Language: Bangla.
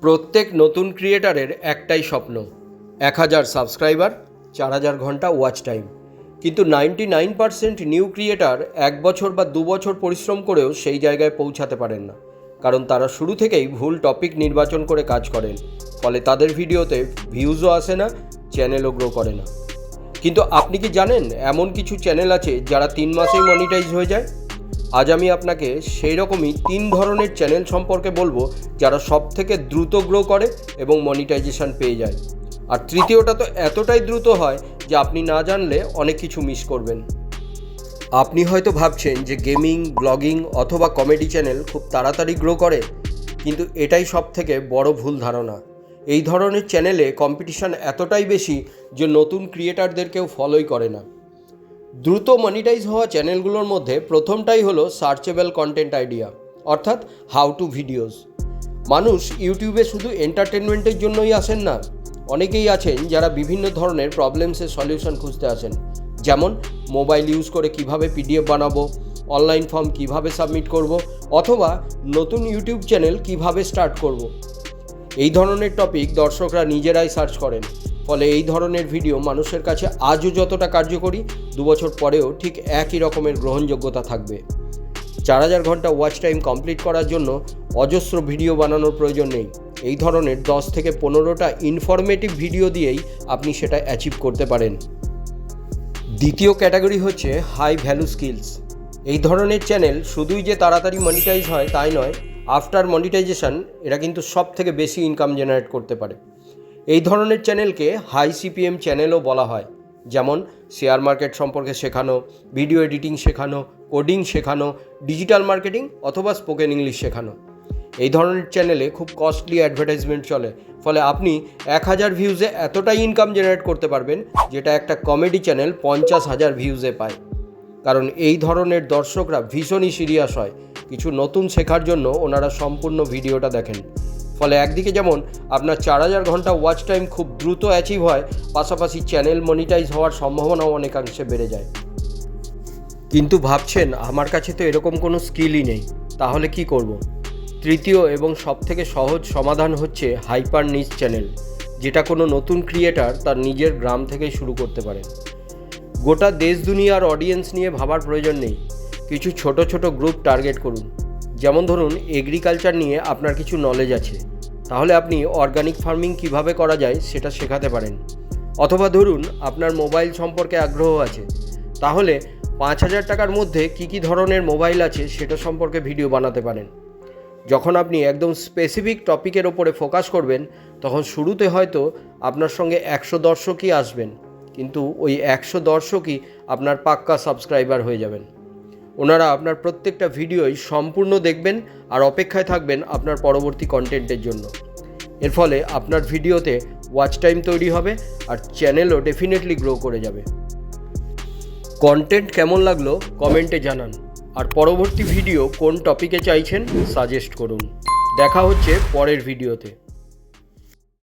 প্রত্যেক নতুন ক্রিয়েটারের একটাই স্বপ্ন, 1000 সাবস্ক্রাইবার, 4000 ঘন্টা ওয়াচ টাইম। কিন্তু 99% নিউ ক্রিয়েটার 1 বছর বা 2 বছর পরিশ্রম করেও সেই জায়গায় পৌঁছাতে পারেন না, কারণ তারা শুরু থেকেই ভুল টপিক নির্বাচন করে কাজ করেন। ফলে তাদের ভিডিওতে ভিউজও আসে না, চ্যানেলও গ্রো করে না। কিন্তু আপনি কি জানেন এমন কিছু চ্যানেল আছে যারা 3 মাসেই মনিটাইজ হয়ে যায়? আজ আমি আপনাকে সেই রকমই 3 ধরনের চ্যানেল সম্পর্কে বলবো যারা সব থেকে দ্রুত গ্রো করে এবং মনিটাইজেশন পেয়ে যায়। আর তৃতীয়টা তো এতটাই দ্রুত হয় যে আপনি না জানলে অনেক কিছু মিস করবেন। আপনি হয়তো ভাবছেন যে গেমিং, ব্লগিং অথবা কমেডি চ্যানেল খুব তাড়াতাড়ি গ্রো করে, কিন্তু এটাই সব থেকে বড় ভুল ধারণা। এই ধরনের চ্যানেলে কম্পিটিশন এতটাই বেশি যে নতুন ক্রিয়েটারদেরকেও ফলোই করে না। দ্রুত মনিটাইজ হওয়া চ্যানেলগুলোর মধ্যে প্রথমটাই হলো সার্চেবল কন্টেন্ট আইডিয়া, অর্থাৎ হাউ টু ভিডিওস। মানুষ ইউটিউবে শুধু এন্টারটেনমেন্টের জন্যই আসেন না, অনেকেই আছেন যারা বিভিন্ন ধরনের প্রবলেমসের সলিউশন খুঁজতে আসেন। যেমন মোবাইল ইউজ করে কিভাবে পিডিএফ বানাবো, অনলাইন ফর্ম কিভাবে সাবমিট করব, অথবা নতুন ইউটিউব চ্যানেল কিভাবে স্টার্ট করব। এই ধরনের টপিক দর্শকরা নিজেরাই সার্চ করেন। ফলে এই ধরনের ভিডিও মানুষের কাছে আজও যতটা কার্যকরী, 2 বছর পরেও ঠিক একই রকমের গ্রহণযোগ্যতা থাকবে। 4000 ঘন্টা ওয়াচ টাইম কমপ্লিট করার জন্য অজস্র ভিডিও বানানোর প্রয়োজন নেই। এই ধরনের 10 থেকে 15টা ইনফরমেটিভ ভিডিও দিয়েই আপনি সেটা অ্যাচিভ করতে পারেন। দ্বিতীয় ক্যাটাগরি হচ্ছে হাই ভ্যালু স্কিলস। এই ধরনের চ্যানেল শুধুই যে তাড়াতাড়ি মনিটাইজ হয় তাই নয়, আফটার মনিটাইজেশন এরা কিন্তু সব থেকে বেশি ইনকাম জেনারেট করতে পারে। এই ধরনের চ্যানেলকে হাই সিপিএম চ্যানেলও বলা হয়। যেমন শেয়ার মার্কেট সম্পর্কে শেখানো, ভিডিও এডিটিং শেখানো, কোডিং শেখানো, ডিজিটাল মার্কেটিং অথবা স্পোকেন ইংলিশ শেখানো। এই ধরনের চ্যানেলে খুব কস্টলি অ্যাডভার্টাইজমেন্ট চলে। ফলে আপনি 1000 ভিউজে এতটাই ইনকাম জেনারেট করতে পারবেন যেটা একটা কমেডি চ্যানেল 50,000 ভিউজে পায়। কারণ এই ধরনের দর্শকরা ভীষণই সিরিয়াস হয়, কিছু নতুন শেখার জন্য ওনারা সম্পূর্ণ ভিডিওটা দেখেন। ফলে একদিকে যেমন আপনার 4000 ঘন্টা ওয়াচ টাইম খুব দ্রুত অ্যাচিভ হয়, পাশাপাশি চ্যানেল মনিটাইজ হওয়ার সম্ভাবনাও অনেকাংশে বেড়ে যায়। কিন্তু ভাবছেন আমার কাছে তো এরকম কোনো স্কিলই নেই, তাহলে কি করব? তৃতীয় এবং সবথেকে সহজ সমাধান হচ্ছে হাইপার নিচ চ্যানেল, যেটা কোনো নতুন ক্রিয়েটার তার নিজের গ্রাম থেকেই শুরু করতে পারে। গোটা দেশ দুনিয়ার অডিয়েন্স নিয়ে ভাবার প্রয়োজন নেই, কিছু ছোট ছোট গ্রুপ টার্গেট করুন। যেমন ধরুন এগ্রিকালচার নিয়ে আপনার কিছু নলেজ আছে, তাহলে আপনি অর্গানিক ফার্মিং কিভাবে করা যায় সেটা শেখাতে পারেন। অথবা ধরুন আপনার মোবাইল সম্পর্কে আগ্রহ আছে, তাহলে 5000 টাকার মধ্যে কী ধরনের মোবাইল আছে সেটা সম্পর্কে ভিডিও বানাতে পারেন। যখন আপনি একদম স্পেসিফিক টপিকের ওপরে ফোকাস করবেন, তখন শুরুতে হয়তো আপনার সঙ্গে 100 দর্শকই আসবেন, কিন্তু ওই 100 দর্শকই আপনার পাক্কা সাবস্ক্রাইবার হয়ে যাবেন। ওনারা আপনার প্রত্যেকটা ভিডিওই সম্পূর্ণ দেখবেন আর অপেক্ষায় থাকবেন আপনার পরবর্তী কন্টেন্টের জন্য। এর ফলে আপনার ভিডিওতে ওয়াচ টাইম তৈরি হবে আর চ্যানেলও ডেফিনেটলি গ্রো করে যাবে। কন্টেন্ট কেমন লাগলো কমেন্টে জানান, আর পরবর্তী ভিডিও কোন টপিকে চাইছেন সাজেস্ট করুন। দেখা হচ্ছে পরের ভিডিওতে।